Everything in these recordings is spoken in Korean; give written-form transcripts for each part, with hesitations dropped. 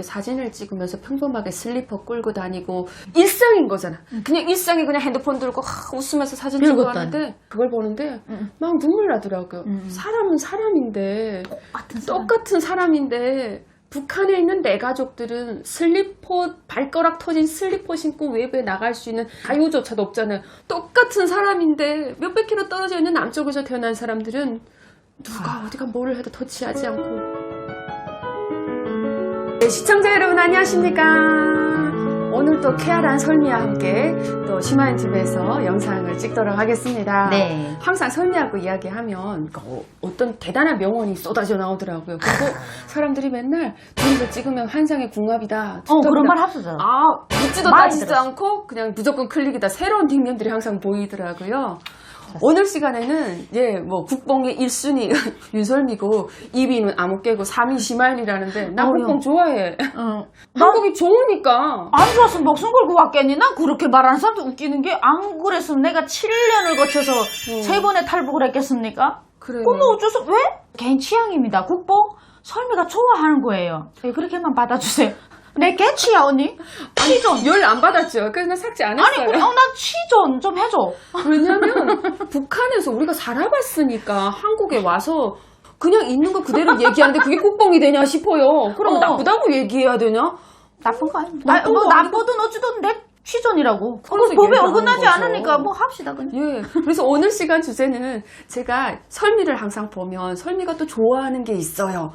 사진을 찍으면서 평범하게 슬리퍼 끌고 다니고 일상인 거잖아. 그냥 일상에 그냥 핸드폰 들고 웃으면서 사진 찍고 하는데 그걸 보는데 막 눈물 나더라고요. 사람은 사람인데 똑같은 사람인데 북한에 있는 내 가족들은 슬리퍼 발가락 터진 슬리퍼 신고 외부에 나갈 수 있는 자유조차도 없잖아요. 똑같은 사람인데 몇백 킬로 떨어져 있는 남쪽에서 태어난 사람들은 누가 어디가 뭐를 해도 터치하지 않고. 네, 시청자 여러분 안녕하십니까. 오늘 또 쾌활한 설미와 함께 또 심화인TV에서 영상을 찍도록 하겠습니다. 네. 항상 설미하고 이야기하면 어떤 대단한 명언이 쏟아져 나오더라고요. 그리고 사람들이 맨날 둘이서 찍으면 환상의 궁합이다. 그런 말 합수죠. 묻지도 따지지도 않고 그냥 무조건 클릭이다. 새로운 닉네임들이 항상 보이더라고요. 오늘 시간에는 국뽕의 1순위 윤설미고 2위는 아무개고 3위 심하인이라는데 난 국뽕 좋아해. 한국이 좋으니까. 안 좋았으면 목숨 걸고 왔겠니? 난 그렇게 말하는 사람도 웃기는 게 안 그랬으면 내가 7년을 거쳐서 3번의 탈북을 했겠습니까? 그래요. 그럼 어째서 왜? 개인 취향입니다. 국뽕 설미가 좋아하는 거예요. 그렇게만 받아주세요. 내 개취야 언니? 취전. 열 안 받았죠. 그래서 나 삭제 안 했어요. 아니 난 취전 좀 해줘. 왜냐면 북한에서 우리가 살아봤으니까 한국에 와서 그냥 있는 거 그대로 얘기하는데 그게 국뽕이 되냐 싶어요. 그럼 나쁘다고 얘기해야 되냐? 나쁜 거 아닙니다. 나쁘든 어찌든 내 취전이라고. 그래서 법에 얘기하는 어긋나지 거죠. 않으니까 뭐 합시다 그냥. 예. 그래서 오늘 시간 주제는 제가 설미를 항상 보면 설미가 또 좋아하는 게 있어요.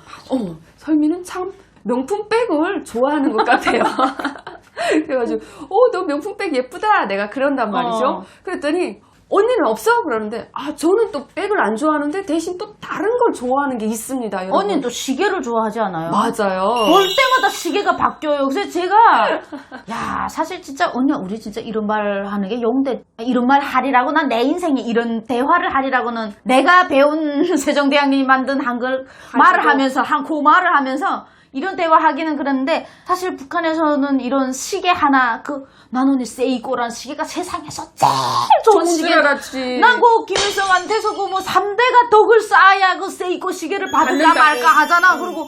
설미는 참 명품백을 좋아하는 것 같아요. 그래가지고 너 명품백 예쁘다 내가 그런단 말이죠. 그랬더니 언니는 없어? 그러는데 저는 또 백을 안 좋아하는데 대신 또 다른 걸 좋아하는 게 있습니다. 여러분. 언니는 또 시계를 좋아하지 않아요? 맞아요. 볼 때마다 시계가 바뀌어요. 그래서 제가 사실 진짜 언니야 우리 진짜 이런 말 하는 게 용대 이런 말 하리라고 난 내 인생에 이런 대화를 하리라고는 내가 배운 세종대왕님이 만든 한글 말을 하면서 한국 말을 하면서 이런 대화 하기는 그랬는데 사실 북한에서는 이런 시계 하나 난 언니 세이코란 시계가 세상에서 제일 좋은 시계. 난 그 김일성한테서 그 3대가 덕을 쌓아야 그 세이코 시계를 받을까 말까 하잖아. 그리고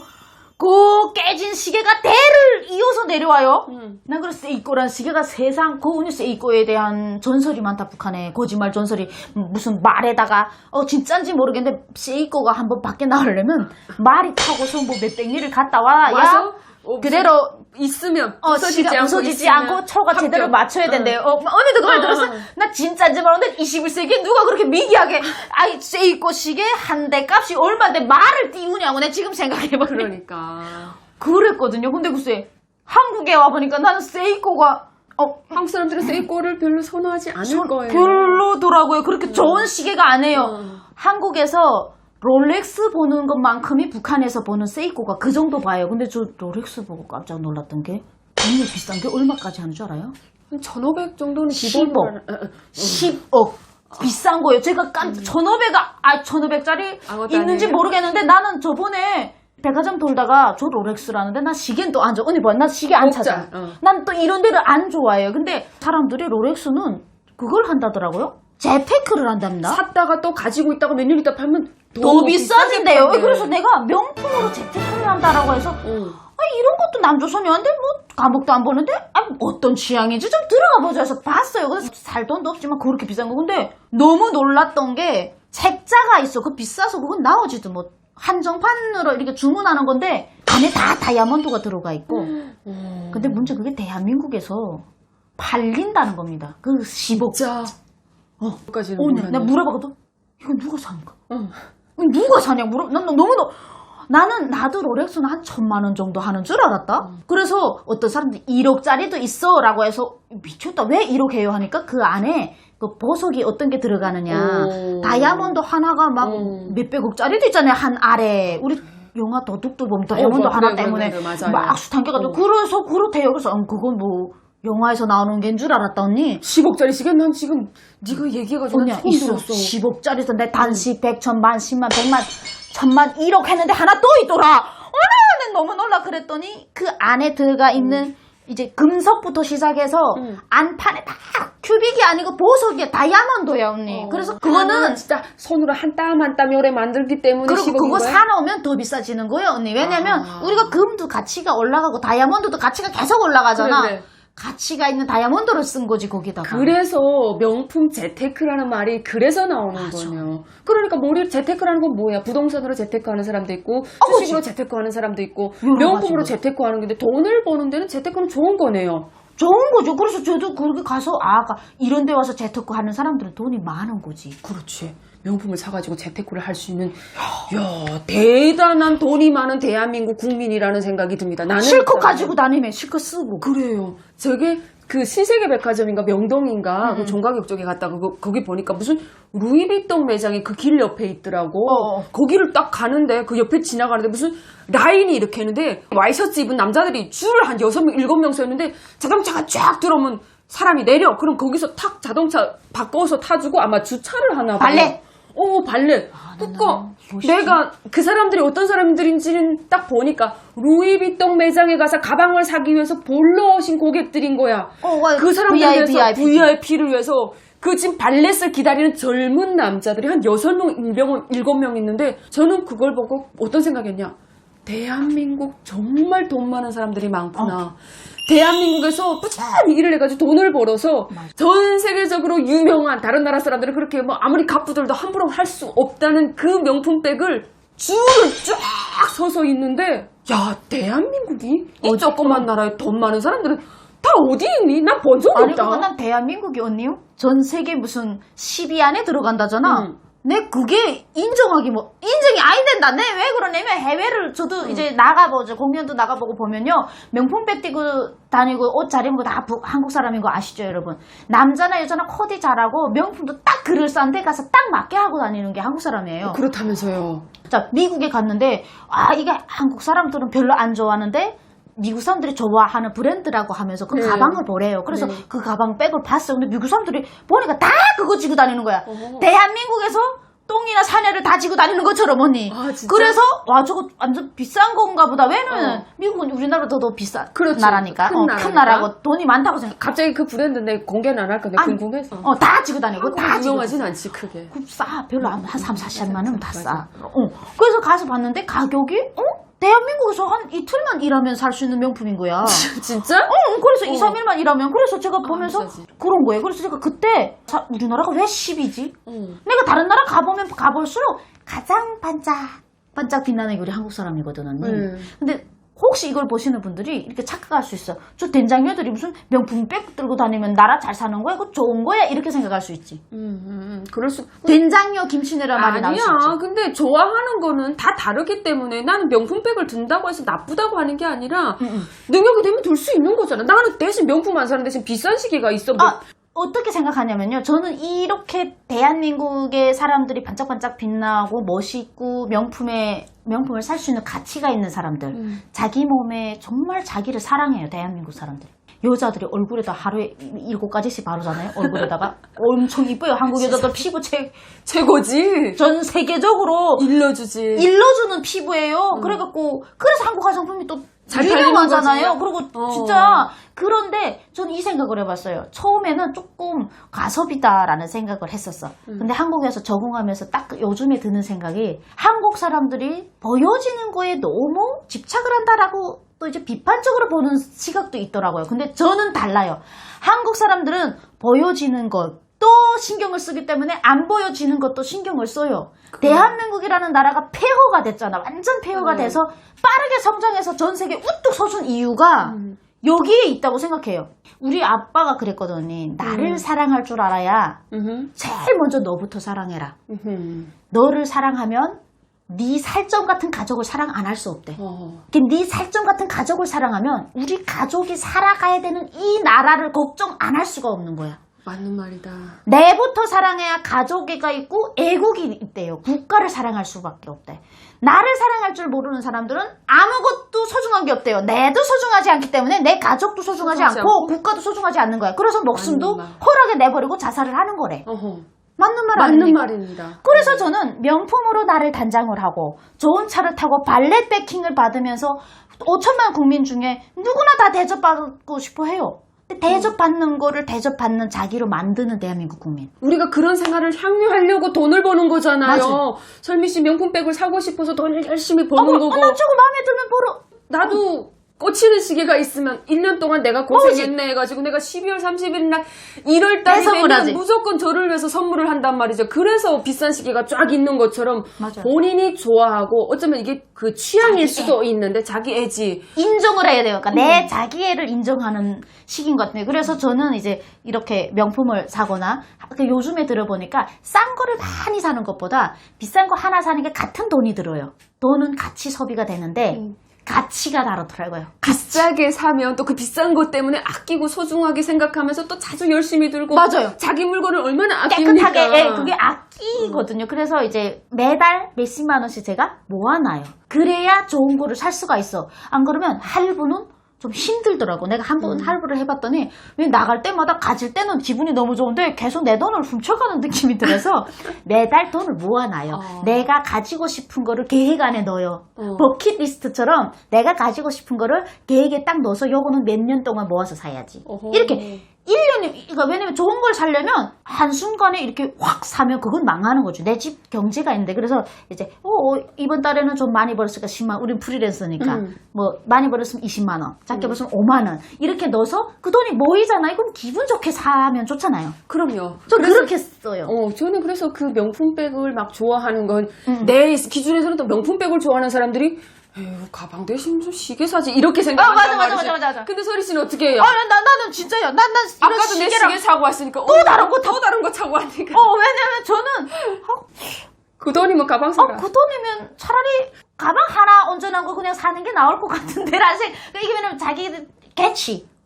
그 깨진 시계가 대를 이어서 내려와요. 난 그래서 세이코란 시계가 세상 언니 세이코에 대한 전설이 많다. 북한에 거짓말 전설이 무슨 말에다가 진짠지 모르겠는데 세이코가 한번 밖에 나오려면 말이 타고서 몇백 리를 갔다 와. 야 그대로 있으면 부서지지 않고 초가 제대로 맞춰야 된대요. 언니도 그 말 들었어? 나 진짜인지 모르는데 21세기에 누가 그렇게 미개하게 세이코 시계 한 대 값이 얼마인데 말을 띄우냐고 내가 지금 생각해보니. 그러니까 그랬거든요. 근데 글쎄 한국에 와보니까 나는 세이코가 한국 사람들은 세이코를 별로 선호하지 않을 거예요. 별로더라고요. 그렇게 좋은 시계가 아니에요. 한국에서 롤렉스 보는 것만큼이 북한에서 보는 세이코가 그 정도 봐요. 근데 저 롤렉스 보고 깜짝 놀랐던 게 너무 비싼 게 얼마까지 하는 줄 알아요? 1,500 정도는 기본으로 10억. 비싼 거예요. 제가 1,500짜리 있는지 모르겠는데 나는 저번에 백화점 돌다가 저 롤렉스라는데 난 시계는 또 안 좋아. 언니 나 시계 안 찾아. 난 또 이런 데를 안 좋아해요. 근데 사람들이 롤렉스는 그걸 한다더라고요. 재테크를 한답니다. 샀다가 또 가지고 있다가 몇 년 있다 팔면 더 비싸진대요. 그래서 내가 명품으로 재테크를 한다라고 해서 이런 것도 남조선이었는데 감옥도 안 보는데 어떤 취향인지 좀 들어가 보자 해서 봤어요. 그래서 살 돈도 없지만 그렇게 비싼 거. 근데 너무 놀랐던 게 책자가 있어. 그거 비싸서 그건 나오지도 못. 한정판으로 이렇게 주문하는 건데 안에 다 다이아몬드가 들어가 있고. 근데 문제 그게 대한민국에서 팔린다는 겁니다. 그 10억. 진짜. 내가 물어봤거든. 이거 누가 사니까? 누가 사냐 나도 롤렉스는 한 1,000만 원 정도 하는 줄 알았다. 그래서 어떤 사람들이 1억짜리도 있어 라고 해서 미쳤다. 왜 1억 해요 하니까 그 안에 그 보석이 어떤 게 들어가느냐. 다이아몬드 하나가 막 몇백억짜리도 있잖아요. 한 알에. 우리 영화 도둑도 보면 다이아몬드 하나 때문에 막 숱한게가지고 그래서 그렇대요. 그래서 그건 영화에서 나오는 게인 줄 알았다 언니. 10억짜리 시계 난 지금 네가 얘기해가지고 언니야 있어. 10억짜리에서 내 단시 100, 1000만, 10만, 100만, 1000만, 1억 했는데 하나 또 있더라. 난 너무 놀라. 그랬더니 그 안에 들어가 있는 이제 금속부터 시작해서 안판에 다 큐빅이 아니고 보석이야. 다이아몬드야, 언니. 그래서 그거는 진짜 손으로 한 땀 한 땀 오래 만들기 때문에 그리고 10억인 그거 거야? 사놓으면 더 비싸지는 거예요, 언니. 왜냐면 우리가 금도 가치가 올라가고 다이아몬드도 가치가 계속 올라가잖아. 그래. 가치가 있는 다이아몬드를 쓴 거지, 거기다가. 그래서 명품 재테크라는 말이 그래서 나오는 거네요. 그러니까 머리 재테크라는 건 뭐야? 부동산으로 재테크하는 사람도 있고 주식으로 재테크하는 사람도 있고 명품으로 재테크하는 건데 돈을 버는 데는 재테크는 좋은 거네요. 좋은 거죠. 그래서 저도 거기 가서 이런 데 와서 재테크 하는 사람들은 돈이 많은 거지. 그렇지. 명품을 사가지고 재테크를 할 수 있는 대단한 돈이 많은 대한민국 국민이라는 생각이 듭니다. 나는 실컷 가지고 다니면 실컷 쓰고. 그래요. 저게 그 신세계백화점인가 명동인가 그 종각역 쪽에 갔다가 거기 보니까 무슨 루이비통 매장이 그 길 옆에 있더라고. 거기를 딱 가는데 그 옆에 지나가는데 무슨 라인이 이렇게 있는데 와이셔츠 입은 남자들이 줄을 한 6명, 7명 서 있는데 자동차가 쫙 들어오면 사람이 내려. 그럼 거기서 탁 자동차 바꿔서 타주고 아마 주차를 하나 봐요. 발레? 발레. 그니까 내가 그 사람들이 어떤 사람들인지는 딱 보니까 루이비통 매장에 가서 가방을 사기 위해서 볼러 오신 고객들인 거야. 그 사람들 위해서 VIP를 위해서 그 지금 발렛을 기다리는 젊은 남자들이 한 6명, 7명 있는데 저는 그걸 보고 어떤 생각이었냐. 대한민국 정말 돈 많은 사람들이 많구나. 대한민국에서 꾸준히 일을 해가지고 돈을 벌어서 전 세계적으로 유명한 다른 나라 사람들은 그렇게 뭐 아무리 갑부들도 함부로 할 수 없다는 그 명품백을 줄을 쫙 서서 있는데 야 대한민국이 이 조그만 나라에 돈 많은 사람들은 다 어디 있니? 난 본 적이 아니, 없다. 그건 난 대한민국이 언니요? 전 세계 무슨 10위 안에 들어간다잖아. 내 그게 인정이 아니 된다. 내 왜 그러냐면 해외를 저도 이제 나가보죠. 공연도 나가보고 보면요. 명품백 띄고 다니고 옷 잘 입은 거 다 한국 사람인 거 아시죠, 여러분? 남자나 여자나 코디 잘하고 명품도 딱 그럴싸한데 가서 딱 맞게 하고 다니는 게 한국 사람이에요. 그렇다면서요. 자, 미국에 갔는데 이게 한국 사람들은 별로 안 좋아하는데 미국 사람들이 좋아하는 브랜드라고 하면서 그 가방을 보래요. 그래서 그 가방 백을 봤어요. 근데 미국 사람들이 보니까 다 그거 지고 다니는 거야. 대한민국에서 똥이나 사내를 다 지고 다니는 것처럼, 언니. 진짜? 그래서 저거 완전 비싼 건가 보다. 왜냐면 미국은 우리나라보다 더 비싼 그렇죠. 나라니까. 큰 나라고 돈이 많다고 생각. 갑자기 그 브랜드인데 공개는 안 할 건데 궁금해서. 다 지고 다니고 다 지고. 유명하진 않지 크게. 싸. 별로 한 3, 40만 원은 다 싸. 그래서 가서 봤는데 가격이 대한민국에서 한 이틀만 일하면 살 수 있는 명품인 거야. 진짜? 그래서 2, 3일만 일하면. 그래서 제가 보면서 비싸지. 그런 거예요. 그래서 제가 그때 우리나라가 왜 10이지? 내가 다른 나라 가보면 가볼수록 가장 반짝 빛나는 게 우리 한국 사람이거든, 언니. 근데 혹시 이걸 보시는 분들이 이렇게 착각할 수 있어. 저 된장녀들이 무슨 명품 백 들고 다니면 나라 잘 사는 거야? 그거 좋은 거야? 이렇게 생각할 수 있지. 그럴 수. 된장녀 김치네란 말이 나올 수 있지. 아니야. 근데 좋아하는 거는 다 다르기 때문에 나는 명품백을 든다고 해서 나쁘다고 하는 게 아니라 능력이 되면 들 수 있는 거잖아. 나는 대신 명품 안 사는 대신 비싼 시계가 있어. 어떻게 생각하냐면요. 저는 이렇게 대한민국의 사람들이 반짝반짝 빛나고 멋있고 명품을 살 수 있는 가치가 있는 사람들. 자기 몸에 정말 자기를 사랑해요. 대한민국 사람들이. 여자들이 얼굴에다 하루에 7가지씩 바르잖아요. 얼굴에다가. 엄청 이뻐요. 한국 여자들 피부 최고지. 전 세계적으로 일러주는 피부예요. 그래서 한국 화장품이 또 잘 유명하잖아요. 그리고 진짜 그런데 전 이 생각을 해봤어요. 처음에는 조금 가섭이다라는 생각을 했었어. 근데 한국에서 적응하면서 딱 요즘에 드는 생각이 한국 사람들이 보여지는 거에 너무 집착을 한다라고 또 이제 비판적으로 보는 시각도 있더라고요. 근데 저는 달라요. 한국 사람들은 보여지는 것 또 신경을 쓰기 때문에 안 보여지는 것도 신경을 써요. 대한민국이라는 나라가 폐허가 됐잖아. 완전 폐허가 돼서 빠르게 성장해서 전 세계에 우뚝 서준 이유가 여기에 있다고 생각해요. 우리 아빠가 그랬거든요. 나를 사랑할 줄 알아야 제일 먼저 너부터 사랑해라. 너를 사랑하면 네 살점 같은 가족을 사랑 안 할 수 없대. 네 살점 같은 가족을 사랑하면 우리 가족이 살아가야 되는 이 나라를 걱정 안 할 수가 없는 거야. 맞는 말이다. 내부터 사랑해야 가족애가 있고 애국이 있대요. 국가를 사랑할 수밖에 없대. 나를 사랑할 줄 모르는 사람들은 아무것도 소중한 게 없대요. 내도 소중하지 않기 때문에 내 가족도 소중하지 않고 국가도 소중하지 않는 거야. 그래서 목숨도 홀하게 내버리고 자살을 하는 거래. 맞는 말 맞는 아닙니까? 말입니다. 그래서 저는 명품으로 나를 단장을 하고 좋은 차를 타고 발렛 베킹을 받으면서 5천만 국민 중에 누구나 다 대접받고 싶어 해요. 근데 대접받는 거를 대접받는 자기로 만드는 대한민국 국민. 우리가 그런 생활을 향유하려고 돈을 버는 거잖아요. 맞아요. 설미 씨 명품백을 사고 싶어서 돈을 열심히 버는 거고. 나 저거 마음에 들면 벌어. 나도 꽂히는 시계가 있으면 1년 동안 내가 고생했네 해가지고 내가 12월 30일 날 1월 달이 선물하지. 되면 무조건 저를 위해서 선물을 한단 말이죠. 그래서 비싼 시계가 쫙 있는 것처럼 맞아요. 본인이 좋아하고 어쩌면 이게 그 취향일 수도 있는데 자기 애지. 인정을 해야 돼요. 그러니까 내 자기애를 인정하는 시기인 것 같아요. 그래서 저는 이제 이렇게 명품을 사거나 요즘에 들어보니까 싼 거를 많이 사는 것보다 비싼 거 하나 사는 게 같은 돈이 들어요. 돈은 같이 소비가 되는데 가치가 다르더라고요. 비싸게 사면 또 그 비싼 것 때문에 아끼고 소중하게 생각하면서 또 자주 열심히 들고. 맞아요. 자기 물건을 얼마나 아낍니까. 깨끗하게, 예, 그게 아끼거든요. 그래서 이제 매달 몇십만 원씩 제가 모아놔요. 그래야 좋은 거를 살 수가 있어. 안 그러면 할부는 좀 힘들더라고. 내가 한 번 할부를 해봤더니 왜 나갈 때마다 가질 때는 기분이 너무 좋은데 계속 내 돈을 훔쳐가는 느낌이 들어서 매달 돈을 모아놔요. 내가 가지고 싶은 거를 계획 안에 넣어요. 버킷리스트처럼 내가 가지고 싶은 거를 계획에 딱 넣어서 요거는 몇 년 동안 모아서 사야지. 어허. 이렇게 1년이, 그러니까 왜냐면 좋은 걸 사려면 한순간에 이렇게 확 사면 그건 망하는 거죠. 내 집 경제가 있는데. 그래서 이제, 이번 달에는 좀 많이 벌었으니까 10만, 우린 프리랜서니까. 뭐, 많이 벌었으면 20만원, 작게 벌었으면 5만원. 이렇게 넣어서 그 돈이 모이잖아요. 그럼 기분 좋게 사면 좋잖아요. 그럼요. 저 그렇게 써요. 저는 그래서 그 명품백을 막 좋아하는 건 내 기준에서는 또 명품백을 좋아하는 사람들이 에휴, 가방 대신 좀 시계 사지 이렇게 생각한단 말이지. 맞아. 근데 서리 씨는 어떻게 해요? 나는 진짜요. 난 이런 아까도 내 시계랑 시계 사고 왔으니까 또 다른 거 더 다른 거 사고 왔으니까 왜냐면 저는 그 돈이면 가방 사라. 그 돈이면 차라리 가방 하나 온전한 거 그냥 사는 게 나을 것 같은데 라는 생각. 이게 왜냐면 자기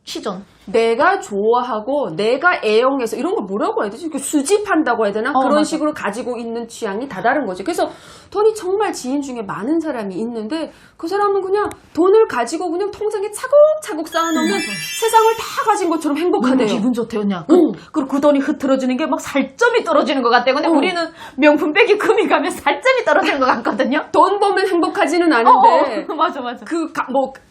취존. 내가 좋아하고 내가 애용해서 이런 걸 뭐라고 해야 되지? 수집한다고 해야 되나? 그런 맞아. 식으로 가지고 있는 취향이 다 다른 거지. 그래서 돈이 정말 지인 중에 많은 사람이 있는데 그 사람은 그냥 돈을 가지고 그냥 통장에 차곡차곡 쌓아놓으면 세상을 다 가진 것처럼 행복하대요. 기분 좋대요, 그냥. 그리고 그 돈이 흐트러지는 게 막 살점이 떨어지는 것 같대요. 근데 우리는 명품백이 금이 가면 살점이 떨어지는 것 같거든요. 돈 보면 행복하지는 않은데 맞아.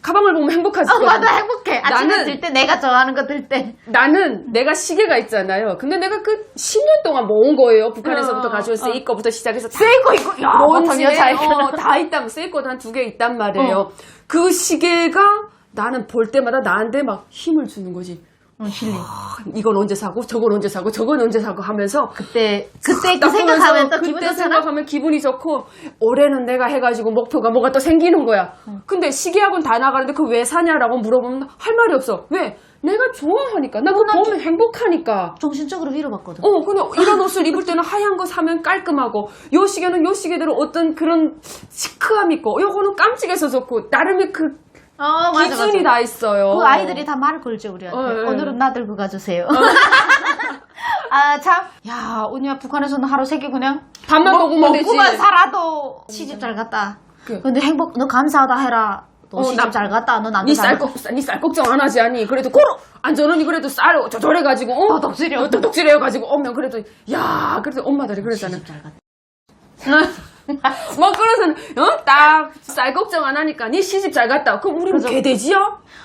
가방을 보면 행복하지. 맞아, 행복해. 아침에 나는- 들 때 내가 좋아하는 거 들 때. 나는 내가 시계가 있잖아요. 근데 내가 그 10년 동안 모은 거예요. 북한에서부터 가져온 세이거부터 시작해서 세이거 있고, 야, 뭔지 여자애. 다 있단 세이거도 한 2개 있단 말이에요. 그 시계가 나는 볼 때마다 나한테 막 힘을 주는 거지. 힐링. 이건 언제 사고 저건 언제 사고 저건 언제 사고 하면서 그때 그 딱 생각하면 보면서 또 기분 그때 좋잖아. 생각하면 기분이 좋고 올해는 내가 해가지고 목표가 뭐가 또 생기는 거야. 근데 시계학원 다 나가는데 그 왜 사냐라고 물어보면 할 말이 없어. 왜? 내가 좋아하니까. 나 그거 보면 행복하니까. 정신적으로 위로받거든. 근데 이런 옷을 입을 때는 하얀 거 사면 깔끔하고, 요 시계는 요 시계대로 어떤 그런 시크함 있고, 요거는 깜찍해서 좋고, 나름의 그 기준이 다 있어요. 그 아이들이 다 말을 걸죠, 우리한테. 오늘은 나 들고 가주세요. 참. 야, 언니야, 북한에서는 하루 3끼 그냥 밥만 먹으면 되지. 먹고만 살아도 시집 잘 갔다. 근데 너 감사하다 해라. 너 시집 잘 갔다. 넌 안 니 쌀 걱정 안 하지 않니? 그래도 안전원이 그래도 쌀 저절해가지고 도둑질해가지고 오면 그래도 야 그래도 엄마들이 그러잖아. 시집 잘 갔다. 막 그래서는 딱 쌀 걱정 안 하니까 니 시집 잘 갔다. 그럼 우리는 개돼지야?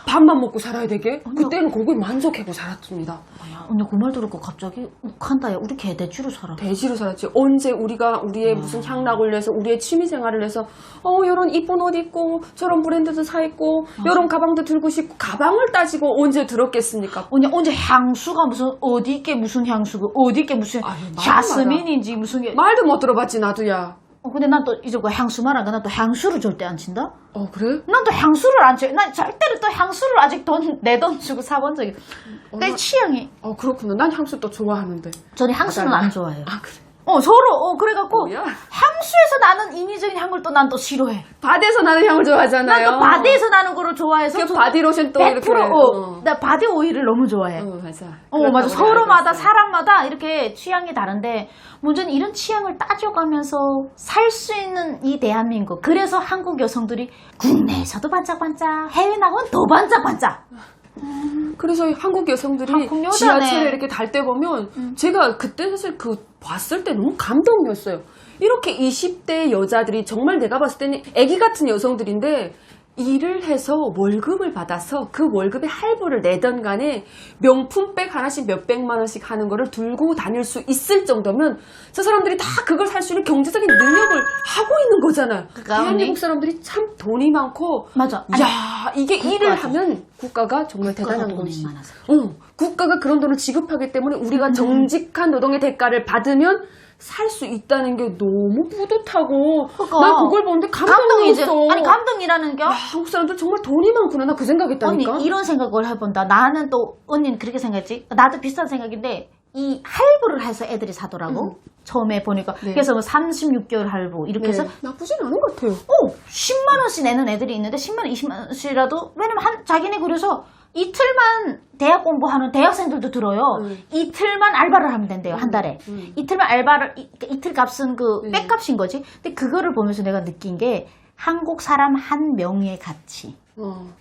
밥만 먹고 살아야 되게? 그때는 거기에 만족하고 살았습니다. 야, 언니 그 말 들었고 갑자기 욱한다. 야, 우리 개돼지로 살아. 돼지로 살았지. 언제 우리가 우리의 무슨 향락을 위해서 우리의 취미생활을 위해서 요런 이쁜 옷 입고 저런 브랜드도 사 입고 요런 가방도 들고 싶고 가방을 따지고 언제 들었겠습니까? 언제 향수가 무슨 어디 게 무슨 향수고 어디 게 무슨 자스민인지 무슨 게 말도 못 들어봤지 나도야. 근데 난 또 이제 그 향수 말하니까 난 또 향수를 절대 안 친다. 그래? 난 또 향수를 안 쳐. 난 절대로 또 향수를 아직 내 돈 주고 사본 적이. 그러니까 취향이. 그렇구나. 난 향수 또 좋아하는데. 저는 향수는 안 좋아해요. 그래. 서로 그래갖고 뭐야? 향수에서 나는 인위적인 향을 또 난 또 싫어해. 바디에서 나는 향을 좋아하잖아요. 난 또 바디에서 나는 거를 좋아해서 그 바디로션 또 100% 이렇게. 나 바디 오일을 너무 좋아해. 맞아. 맞아. 서로마다 사람마다 이렇게 취향이 다른데 문제는 이런 취향을 따져가면서 살 수 있는 이 대한민국. 그래서 한국 여성들이 국내에서도 반짝반짝, 해외 나가면 더 반짝반짝. 그래서 한국 여성들이 한국 여자네. 지하철에 이렇게 달 때 보면 제가 그때 사실 그 봤을 때 너무 감동이었어요. 이렇게 20대 여자들이 정말 내가 봤을 때는 애기 같은 여성들인데 일을 해서 월급을 받아서 그 월급에 할부를 내던 간에 명품백 하나씩 몇백만 원씩 하는 거를 들고 다닐 수 있을 정도면 저 사람들이 다 그걸 살 수 있는 경제적인 능력을 하고 있는 거잖아요. 그러니까 대한민국 사람들이 참 돈이 많고 맞아. 야 이게 일을 하면 국가가 정말 대단한 돈이 거지. 많아서. 국가가 그런 돈을 지급하기 때문에 우리가 정직한 노동의 대가를 받으면 살 수 있다는 게 너무 뿌듯하고 그러니까. 난 그걸 보는데 감동이지. 감동이었어. 아니 감동이라는 게 야, 한국 사람들 정말 돈이 많구나. 나 그 생각했다니까. 언니 이런 생각을 해본다. 나는 또 언니는 그렇게 생각했지. 나도 비슷한 생각인데 이 할부를 해서 애들이 사더라고. 처음에 보니까 네. 그래서 뭐 36개월 할부 이렇게 해서 나쁘진 않은 것 같아요. 10만 원씩 내는 애들이 있는데 10만 원, 20만 원씩이라도 왜냐면 자기네 그래서 이틀만 대학 공부하는 대학생들도 들어요. 이틀만 알바를 하면 된대요. 한 달에. 이틀만 알바를 이틀 값은 그 백값인 거지. 근데 그거를 보면서 내가 느낀 게 한국 사람 한 명의 가치.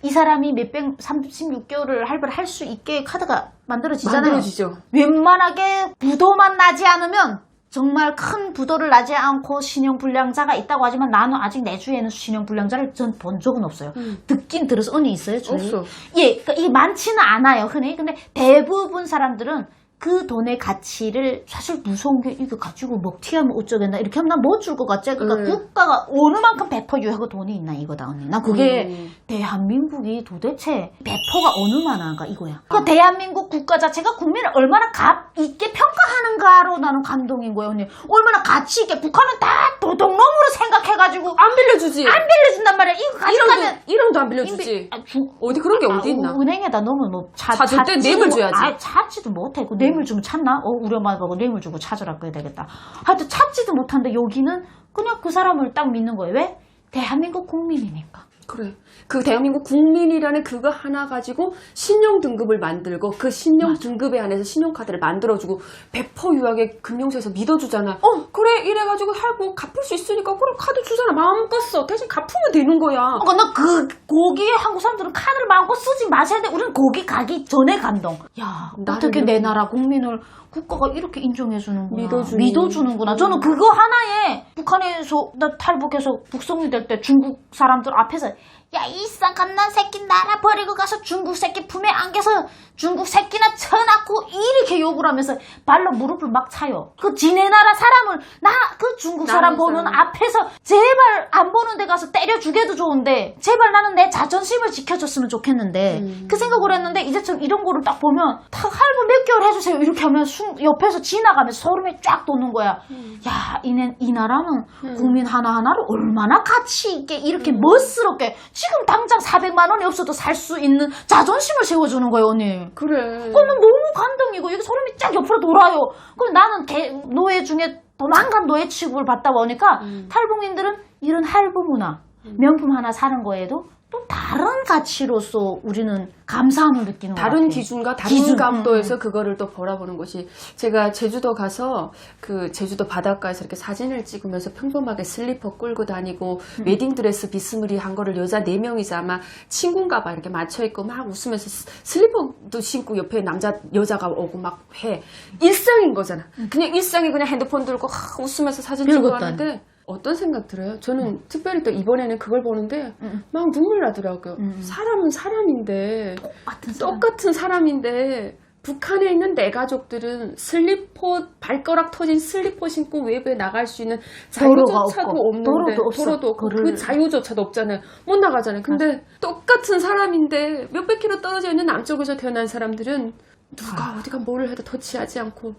이 사람이 36개월을 할부를 할 수 있게 카드가 만들어지잖아요. 만들어지죠. 웬만하게 부도만 나지 않으면 정말 큰 부도를 나지 않고 신용불량자가 있다고 하지만 나는 아직 내 주위에는 신용불량자를 전 본 적은 없어요. 듣긴 들어서 언니 있어요? 주위에? 없어. 예, 그러니까 이게 많지는 않아요, 흔히. 근데 대부분 사람들은 그 돈의 가치를 사실 무서운 게 이거 가지고 먹튀하면 어쩌겠나 이렇게 하면 난 못 줄 것 같지? 그러니까 국가가 어느 만큼 배포 유하고 돈이 있나 이거다 언니. 난 그게 대한민국이 도대체 배포가 어느 만한가 이거야. 그 대한민국 국가 자체가 국민을 얼마나 값 있게 평가하는가로 나는 감동인 거예요 언니. 얼마나 가치 있게 북한은 다 도둑놈으로 생각해가지고 안 빌려주지. 안 빌려준단 말이야. 이거 가져가면 1원도 안 빌려주지. 어디 그런 게 어디 있나? 은행에다 넣으면 뭐 찾을 때 뇌물 줘야지. 찾지도 못해. 그 뇌물 주면 찾나? 우리 엄마가 그거 뇌물 주고 찾으라 그래야 되겠다. 하여튼 찾지도 못한데 여기는 그냥 그 사람을 딱 믿는 거예요. 왜? 대한민국 국민이니까. 그래. 그 대한민국 국민이라는 그거 하나 가지고 신용 등급을 만들고 그 신용 등급에 한해서 신용카드를 만들어주고 배포 유하게 금융소에서 믿어주잖아. 그래 이래가지고 할부 갚을 수 있으니까 그래 카드 주잖아. 마음껏 써. 대신 갚으면 되는 거야. 나 거기에 한국 사람들은 카드를 마음껏 쓰지 마셔야 돼. 우리는 거기 가기 전에 감동. 야 어떻게 내 나라 국민을 국가가 이렇게 인정해주는구나. 믿어주는구나. 저는 그거 하나에 북한에서 나 탈북해서 북송이 될 때 중국 사람들 앞에서 야 이 쌍갓난 새끼 나라 버리고 가서 중국 새끼 품에 안겨서 중국 새끼나 쳐낳고 이렇게 욕을 하면서 발로 무릎을 막 차요. 그 지네 나라 사람을 나 그 중국 사람 보면 앞에서 제발 안 보는 데 가서 때려 죽여도 좋은데 제발 나는 내 자존심을 지켜줬으면 좋겠는데 그 생각을 했는데 이제처럼 이런 거를 딱 보면 딱 할부 몇 개월 해주세요 이렇게 하면 옆에서 지나가면서 소름이 쫙 돋는 거야. 야 이 나라는 국민 하나하나를 얼마나 가치 있게 이렇게 멋스럽게 지금 당장 400만 원이 없어도 살 수 있는 자존심을 세워주는 거예요 언니. 그래. 그건 너무 감동이고 이게 소름이 쫙 옆으로 돌아요. 그럼 나는 노예 중에 도망간 노예 취급을 받다 보니까 탈북민들은 이런 할부 문화, 명품 하나 사는 거에도 또 다른 가치로서 우리는 감사함을 느끼는 것 같아요. 다른 기준과 다른 각도에서 그거를 또 바라보는 것이 제가 제주도 가서 그 제주도 바닷가에서 이렇게 사진을 찍으면서 평범하게 슬리퍼 끌고 다니고 웨딩드레스 비스무리한 거를 여자 4명이서 아마 친구인가 봐 이렇게 맞춰있고 막 웃으면서 슬리퍼도 신고 옆에 여자가 오고 막 해. 일상인 거잖아. 그냥 일상에 그냥 핸드폰 들고 웃으면서 사진 찍고 하는데 어떤 생각 들어요? 저는 특별히 또 이번에는 그걸 보는데 막 눈물 나더라고요. 사람은 사람인데 똑같은 사람인데 북한에 있는 내 가족들은 발가락 터진 슬리퍼 신고 외부에 나갈 수 있는 자유조차도 없는데 도로도 없고 그 자유조차도 없잖아요. 못 나가잖아요. 근데 똑같은 사람인데 몇백 킬로 떨어져 있는 남쪽에서 태어난 사람들은 누가 어디가 뭐를 해도 터치하지 않고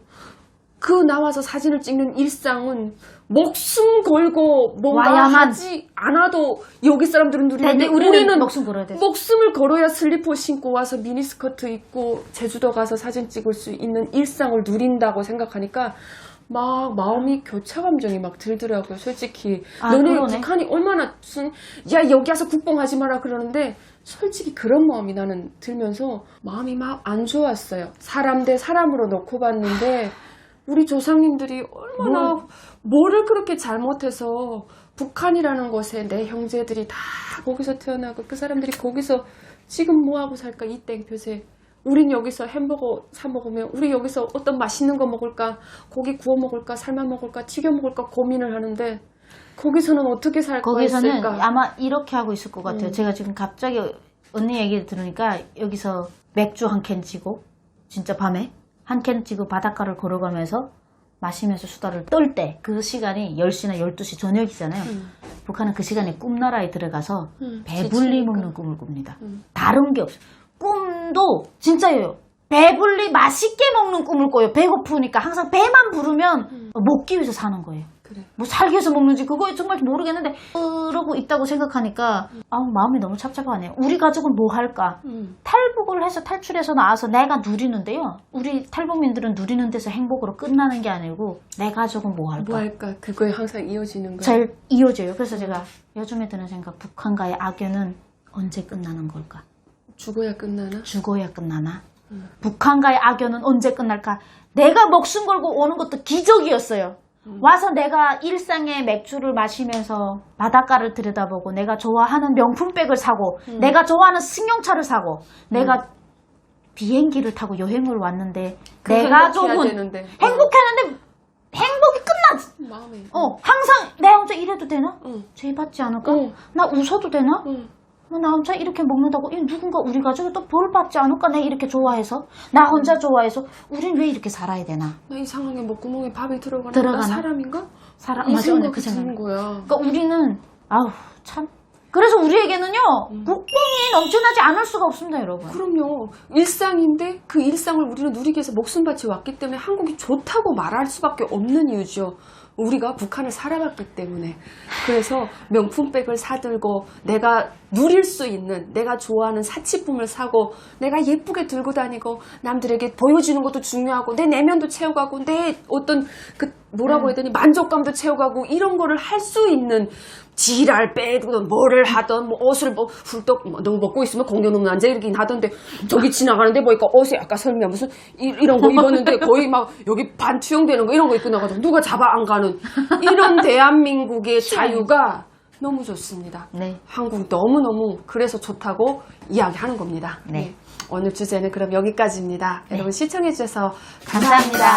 그 나와서 사진을 찍는 일상은 목숨 걸고 뭔가 와야만. 하지 않아도 여기 사람들은 누리는데 우리는 목숨 걸어야 돼. 목숨을 걸어야 슬리퍼 신고 와서 미니스커트 입고 제주도 가서 사진 찍을 수 있는 일상을 누린다고 생각하니까 막 마음이 교차 감정이 막 들더라고요. 솔직히 너네 그러네. 북한이 얼마나 야 여기 와서 국뽕하지 마라 그러는데 솔직히 그런 마음이 나는 들면서 마음이 막 안 좋았어요. 사람 대 사람으로 놓고 봤는데 우리 조상님들이 얼마나 뭐를 그렇게 잘못해서 북한이라는 곳에 내 형제들이 다 거기서 태어나고 그 사람들이 거기서 지금 뭐하고 살까 이 땡볕에 우린 여기서 햄버거 사 먹으면 우리 여기서 어떤 맛있는 거 먹을까, 고기 구워 먹을까, 삶아 먹을까, 튀겨 먹을까 고민을 하는데 거기서는 어떻게 살 거기서는 거였을까? 아마 이렇게 하고 있을 것 같아요. 제가 지금 갑자기 언니 얘기를 들으니까 여기서 맥주 한 캔 지고 진짜 밤에 한 캔 지고 바닷가를 걸어가면서 마시면서 수다를 떨 때 그 시간이 10시나 12시 저녁이잖아요. 북한은 그 시간에 꿈나라에 들어가서 배불리 지치니까. 먹는 꿈을 꿉니다. 다른 게 없어요. 꿈도 진짜예요. 배불리 맛있게 먹는 꿈을 꿔요. 배고프니까 항상 배만 부르면 먹기 위해서 사는 거예요. 그래. 뭐 살기 위해서 먹는지 그거 정말 모르겠는데 그러고 있다고 생각하니까 마음이 너무 착잡하네요. 우리 가족은 뭐 할까? 탈북을 해서 탈출해서 나와서 내가 누리는데요. 우리 탈북민들은 누리는 데서 행복으로 끝나는 게 아니고 내 가족은 뭐 할까? 뭐 할까? 그거에 항상 이어지는 거야. 잘 이어져요. 그래서 제가 요즘에 드는 생각, 북한과의 악연은 언제 끝나는 걸까? 죽어야 끝나나? 죽어야 끝나나? 북한과의 악연은 언제 끝날까? 내가 목숨 걸고 오는 것도 기적이었어요. 와서 내가 일상의 맥주를 마시면서 바닷가를 들여다보고 내가 좋아하는 명품백을 사고 내가 좋아하는 승용차를 사고 내가 비행기를 타고 여행을 왔는데 내가 조금 되는데. 행복했는데 행복이 끝나지. 마음에. 항상 내가 혼자 이래도 되나? 응. 죄 받지 않을까? 응. 나 웃어도 되나? 응. 나 혼자 이렇게 먹는다고 누군가 우리 가족이 또 벌 받지 않을까? 내가 이렇게 좋아해서 나 혼자 좋아해서 우린 왜 이렇게 살아야 되나? 나 이상하게 목구멍에 밥이 들어가나? 들어가나? 나 사람인가? 사람 이 맞아, 생각이 그 생각. 드는 거야. 그러니까 우리는 아우 참. 그래서 우리에게는요 국뽕이 넘쳐나지 않을 수가 없습니다, 여러분. 그럼요. 일상인데 그 일상을 우리는 누리기 위해서 목숨 바쳐 왔기 때문에 한국이 좋다고 말할 수밖에 없는 이유죠. 우리가 북한을 살아봤기 때문에. 그래서 명품백을 사들고 내가 누릴 수 있는 내가 좋아하는 사치품을 사고 내가 예쁘게 들고 다니고 남들에게 보여주는 것도 중요하고 내 내면도 채워가고 내 어떤 그 뭐라고 해야 되니 만족감도 채워가고 이런 거를 할 수 있는 지랄 빼든 뭐를 하든 뭐 옷을 뭐 훌떡 너무 먹고 있으면 공룡 앉아 이러긴 하던데 저기 지나가는데 보니까 옷에 아까 설명 무슨 이런 거 입었는데 거의 막 여기 반 투영되는 거 이런 거 입고 나가지고 누가 잡아 안 가는 이런 대한민국의 자유가 너무 좋습니다. 네. 한국 너무너무 그래서 좋다고 이야기하는 겁니다. 네. 오늘 주제는 그럼 여기까지입니다. 여러분 시청해주셔서 감사합니다.